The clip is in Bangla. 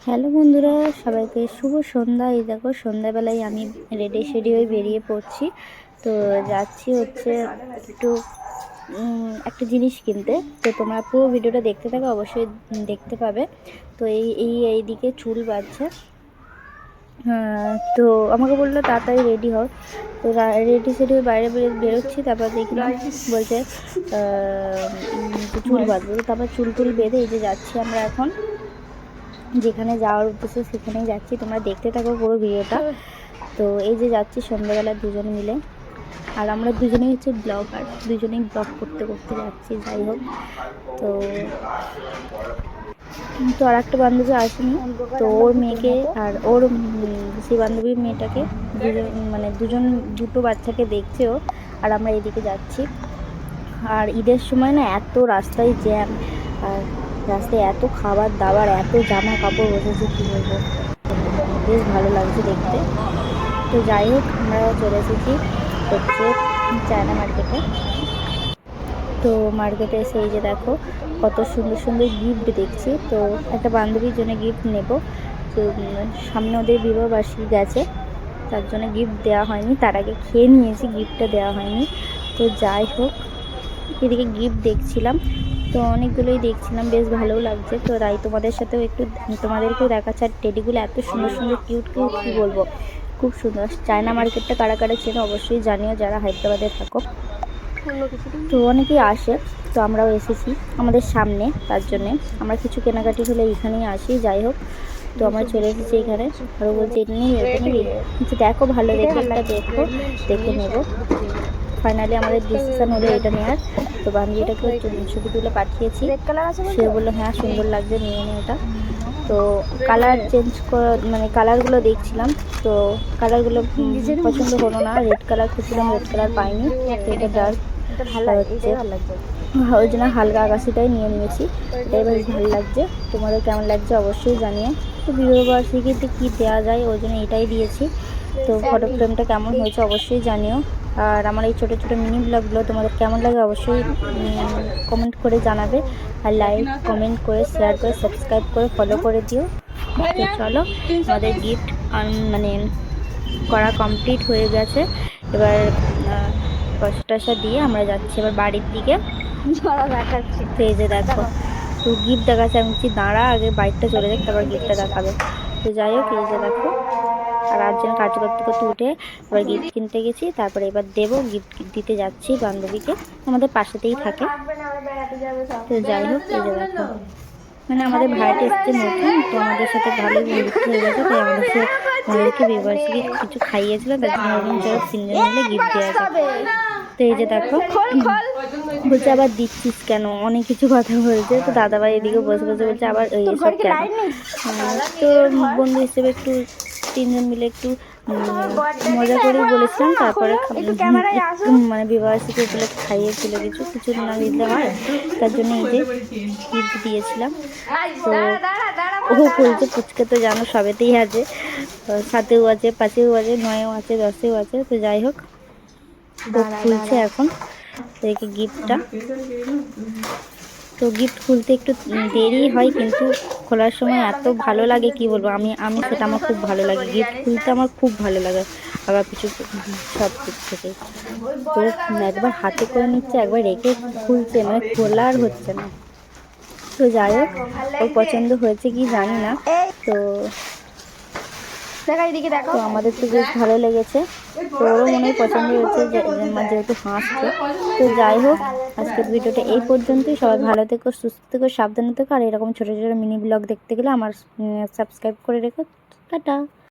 হ্যালো বন্ধুরা, সবাইকে শুভ সন্ধ্যা। এই দেখো সন্ধ্যাবেলায় আমি রেডি সেডি হয়ে বেরিয়ে পড়ছি। তো যাচ্ছি হচ্ছে একটু একটা জিনিস কিনতে। তো তোমরা পুরো ভিডিওটা দেখতে থাকো, অবশ্যই দেখতে পাবে। তো এইদিকে চুল বাঁধছে। তো আমাকে বললো তাড়াতাড়ি রেডি হও। তো রেডি সেডি হয়ে বাইরে বেরোচ্ছি। তারপর দেখলাম বলছে চুল বাঁধবো। তারপর চুল টুল বেঁধে এই যে যাচ্ছি আমরা এখন যেখানে যাওয়ার উদ্দেশ্য সেখানেই যাচ্ছি। তোমরা দেখতে থাকো পুরো ভিডিওটা। তো এই যে যাচ্ছি সন্ধ্যাবেলা দুজন মিলে, আর আমরা দুজনেই হচ্ছে ব্লগার, দুজনেই ব্লগ করতে করতে যাচ্ছি। যাই হোক, তো আর একটা বান্ধবী আসেনি। তো ওর মেয়েকে আর ওর সেই বান্ধবীর মেয়েটাকে দুটো বাচ্চাকে দেখছে ও, আর আমরা এদিকে যাচ্ছি। আর ঈদের সময় না এত রাস্তায় জ্যাম, আর রাস্তায় এত খাবার দাবার, এত জামা কাপড় বসেছে কী বলবো, বেশ ভালো লাগছে দেখতে। তো যাই হোক, আমরা চলে এসেছি হচ্ছে চায়না মার্কেটে। তো মার্কেটে এসে এই যে দেখো কত সুন্দর সুন্দর গিফট দেখছি। তো একটা বান্ধবীর জন্য গিফট নেব। তো সামনে ওদের বিবাহবার্ষিকী গেছে, তার জন্য গিফট দেওয়া হয়নি, তার আগে খেয়ে নিয়েছি, গিফটটা দেওয়া হয়নি। তো যাই হোক, এদিকে গিফট দেখছিলাম। তো অনেকগুলোই দেখছিলাম, বেশ ভালোও লাগছে। তো তাই তোমাদেরকেও দেখাচ্ছে। আর টেডিগুলো এত সুন্দর সুন্দর কিউট কিউট, কী বলবো, খুব সুন্দর। চায়না মার্কেটটা কারা কারা চেনো অবশ্যই জানিও, যারা হায়দ্রাবাদে থাকো। তো অনেকেই আসে, তো আমরাও এসেছি আমাদের সামনে, তার জন্যে আমরা কিছু কেনাকাটি হলে এখানেই আসি। যাই হোক, তো আমরা চলে এসেছি এখানে। আরও বলছি এটা নিবি, ওটা নিবি, দেখো ভালো দেখে একটা দেখে নেব। ফাইনালি আমাদের ডিসিশান হলো এটা নেওয়ার। তো বান্ধবীটাকে ছবি তুলে পাঠিয়েছি, সে বললো হ্যাঁ সুন্দর লাগছে, নিয়ে নে এটা। তো কালার চেঞ্জ কালারগুলো দেখছিলাম। তো কালারগুলো পছন্দ হলো না, রেড কালার খুঁজছিলাম, রেড কালার পাইনি। তো এটা ডার্ক হচ্ছে, ওই জন্য হালকা আকাশিটাই নিয়ে নিয়েছি। এটাই বেশ ভালো লাগছে। তোমাদের কেমন লাগছে অবশ্যই জানিও। তো বিবাহবার্ষিকীতে কী দেওয়া যায় ওই জন্য এটাই দিয়েছি। তো ফটো ফ্রেমটা কেমন হয়েছে অবশ্যই জানিও। আর আমার এই ছোটো ছোটো মিনি ব্লগগুলো তোমাদের কেমন লাগে অবশ্যই কমেন্ট করে জানাবে। আর লাইক কমেন্ট করে শেয়ার করে সাবস্ক্রাইব করে ফলো করে দিও। তো চলো, আমাদের গিফট করা কমপ্লিট হয়ে গেছে। এবার পয়সা টয়সা দিয়ে আমরা যাচ্ছি এবার বাড়ির দিকে। তো এই যে দেখো, তো গিফট দেখাচ্ছে। আমি বলছি দাঁড়া, আগে বাইকটা চলে যাক, তারপর গিফটটা দেখাবে। তো যাই হোক, এই যে দেখো, আর আটজন কাজ করতে করতে উঠে এবার গিফট কিনতে গেছি। তারপরে এবার দেবো, গিফট দিতে যাচ্ছি বান্ধবীকে, আমাদের পাশেতেই থাকে। তো যাই হোক, এই যে দেখো, আমাদের ভাইটা এসছে নতুন, তো আমাদের সাথে ভালোই বন্ধুত্ব হয়ে গেছে। তাই আমাদেরকে বিবাহবার্ষিকী কিছু খাইয়েছিল, তার জন্য ওরকম চলো তিনজন মিলে গিফট দেওয়া যাবে। তো এই যে দেখো, বলছে আবার দিচ্ছিস কেন, অনেক কিছু কথা বলছে। তো দাদাভাই এদিকে বসে বসে বলছে আবার এইসব কেন। তো বন্ধু হিসেবে একটু তিনজন মিলে একটু মজা করেই বলেছিলাম। তারপরে বিবাহবার্ষিকী উপলক্ষে খাইয়েছিল, কিছু না দিতে হয়, তার জন্য এই যে গিফট দিয়েছিলাম। তো ও বলছে পুচকে তো জানো সবেতেই আছে, 7এও আছে, 5এও আছে, 9এও আছে, 10এও আছে। তো যাই হোক, তো খুলছে এখন দেখি গিফটটা। তো গিফট খুলতে একটু দেরি হয়, কিন্তু খোলার সময় এত ভালো লাগে কি বলবো। আমি সেটা আমার খুব ভালো লাগে, গিফট খুলতে আমার খুব ভালো লাগে, আবার কিছু সব দিক থেকে। তো একবার হাতে করে নিচ্ছে, একবার রেখে খুলছে, খোলা আর হচ্ছে না। তো যাই হোক, ওর পছন্দ হয়েছে কি জানি না। তো তো আমাদের তো বেশ ভালো লেগেছে, তো ওরও মনে হয় পছন্দ হয়েছে, যেহেতু হাসছে। তো যাই হোক, আজকের ভিডিওটা এই পর্যন্তই। সবাই ভালো থেকো, সুস্থ থেকো, সাবধানে থেকো। আর এরকম ছোটো ছোটো মিনি ব্লগ দেখতে গেলে আমার সাবস্ক্রাইব করে রেখো। টাটা।